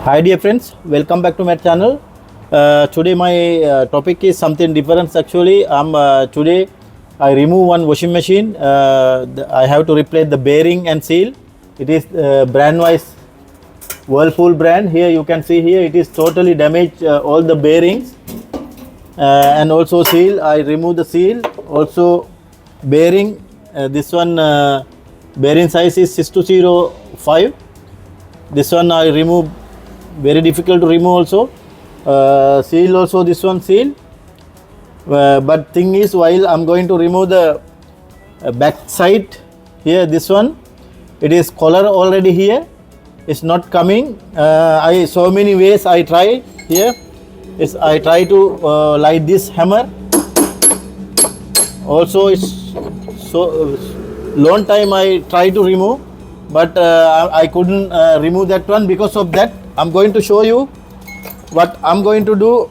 Hi dear friends, welcome back to my channel. Today my topic is something different. Actually, today I remove one washing machine. I have to replace the bearing and seal. It is brand wise Whirlpool brand. Here you can see here it is totally damaged, all the bearings and also seal. I remove the seal. Also bearing. This one bearing size is 6205. This one I remove, very difficult to remove also. Seal also, this one seal. But thing is, while I'm going to remove the back side here, this one, it is collar already here. It's not coming. I so many ways I try here. I try to light this hammer. Also, it's so long time I try to remove, but I couldn't remove that one. Because of that, I'm going to show you what I'm going to do.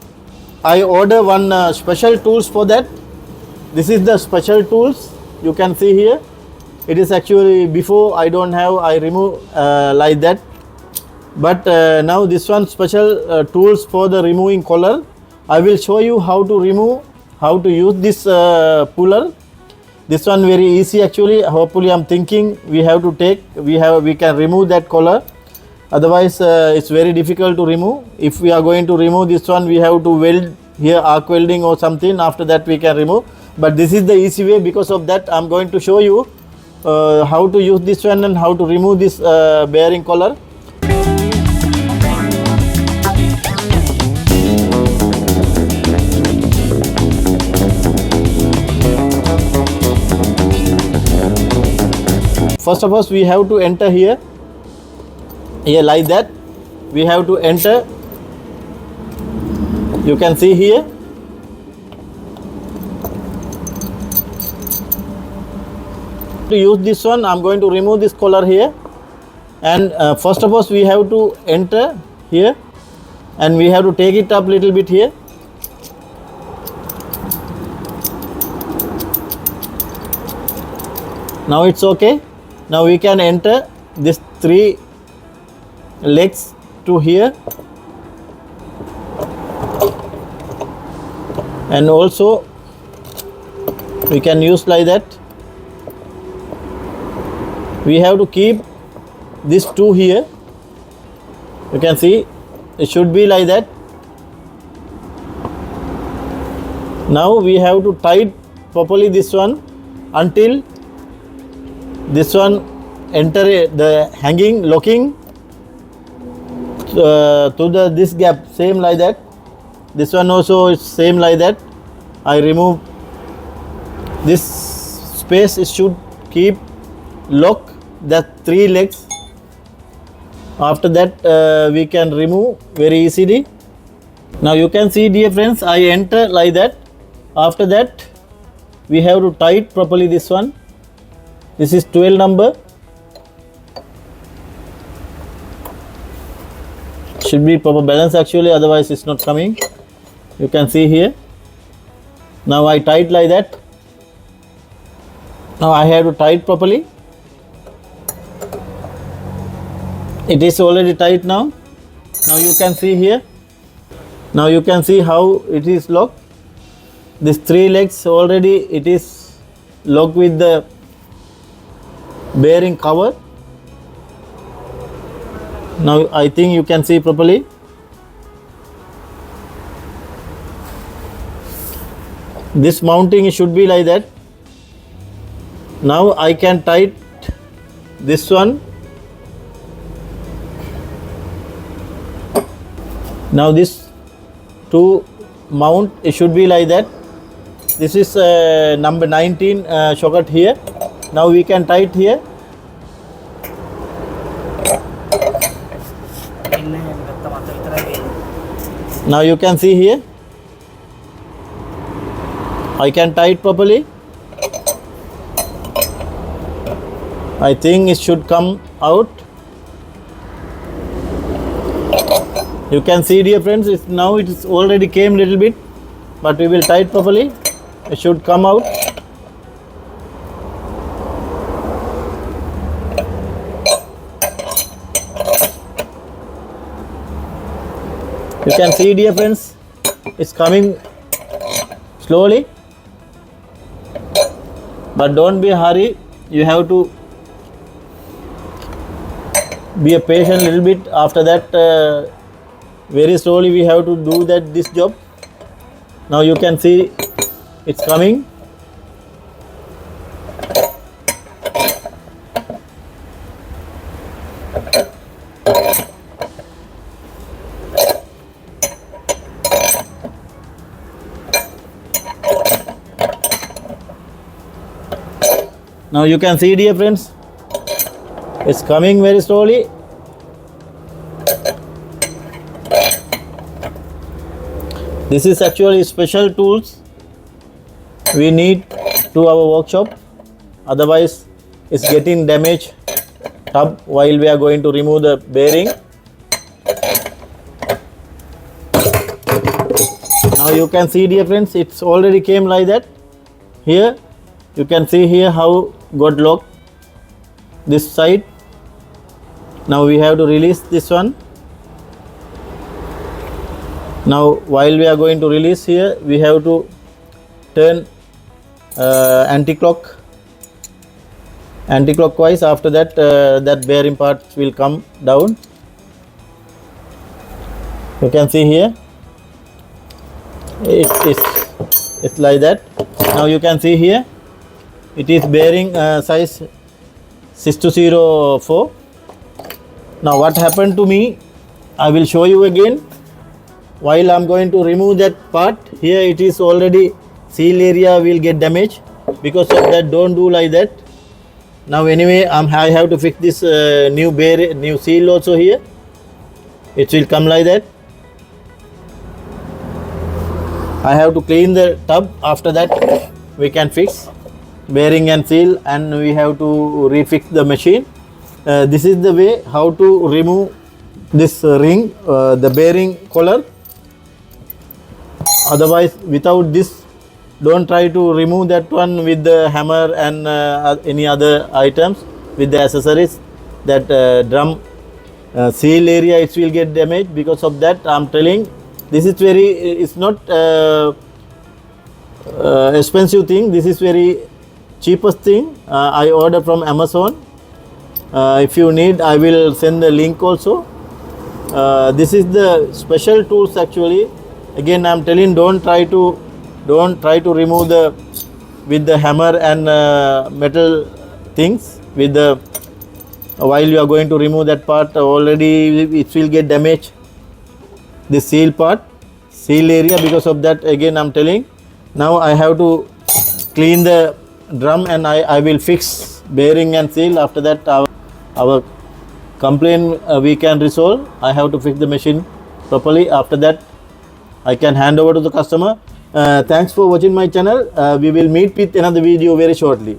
I order one special tools for that. This is the special tools you can see here. It is actually before I don't have, I remove like that, but now this one special tools for the removing collar. I will show you how to remove, how to use this puller. This one very easy actually. Hopefully I'm thinking we have to take, we can remove that collar. Otherwise it's very difficult to remove. If we are going to remove this one, we have to weld here, arc welding or something. After that we can remove, but this is the easy way. Because of that, I'm going to show you how to use this one and how to remove this bearing collar. First of all, we have to enter here like that. We have to enter. You can see here. To use this one, I'm going to remove this collar here, and first of all we have to enter here, and we have to take it up little bit here. Now it's okay. Now we can enter this 3 legs to here, and also we can use like that. We have to keep this 2 here. You can see it should be like that. Now we have to tight properly this one until this one enter the hanging locking to this gap, same like that. This one also is same like that. I remove this space. It should keep lock that 3 legs. After that we can remove very easily. Now you can see, dear friends, I enter like that. After that we have to tight properly this one. This is 12 number. Should be proper balance actually, otherwise it's not coming. You can see here. Now I tight like that. Now I have to tight properly. It is already tight now. Now you can see here. Now you can see how it is locked. These 3 legs already it is locked with the bearing cover. Now I think you can see properly. This mounting should be like that. Now I can tight this one. Now this 2 mount, it should be like that. This is number 19 socket here. Now we can tight here. Now you can see here. I can tight properly. I think it should come out. You can see, dear friends, now it is already came little bit, but we will tight properly. It should come out. You can see, dear friends, it's coming slowly, but don't be hurry. You have to be a patient little bit. After that, very slowly we have to do this job. Now you can see it's coming. Now you can see, dear friends, it's coming very slowly. This is actually special tools we need to our workshop, otherwise it's getting damaged tub while we are going to remove the bearing. Now you can see, dear friends, it's already came like that. Here you can see here how got locked this side. Now we have to release this one. Now while we are going to release here, we have to turn anti-clockwise. After that, that bearing part will come down. You can see here it's like that. Now you can see here it is bearing size 6204. Now what happened to me, I will show you again. While I am going to remove that part, here it is already seal area will get damaged. Because of that, don't do like that. Now anyway, I have to fix this new seal also here. It will come like that. I have to clean the tub. After that, we can fix bearing and seal, and we have to refix the machine. This is the way how to remove this ring, the bearing collar. Otherwise, without this, don't try to remove that one with the hammer and any other items with the accessories. That drum seal area, it will get damaged. Because of that, I am telling, this is it's not expensive thing. This is very cheapest thing. I order from Amazon. If you need, I will send the link also. This is the special tools actually. Again, I am telling, don't try to remove with the hammer and metal things with the while you are going to remove that part. Already it will get damaged, the seal area. Because of that, again I am telling, now I have to clean the drum and I will fix bearing and seal. After that, our complaint we can resolve. I have to fix the machine properly. After that, I can hand over to the customer. Thanks for watching my channel. We will meet with another video very shortly.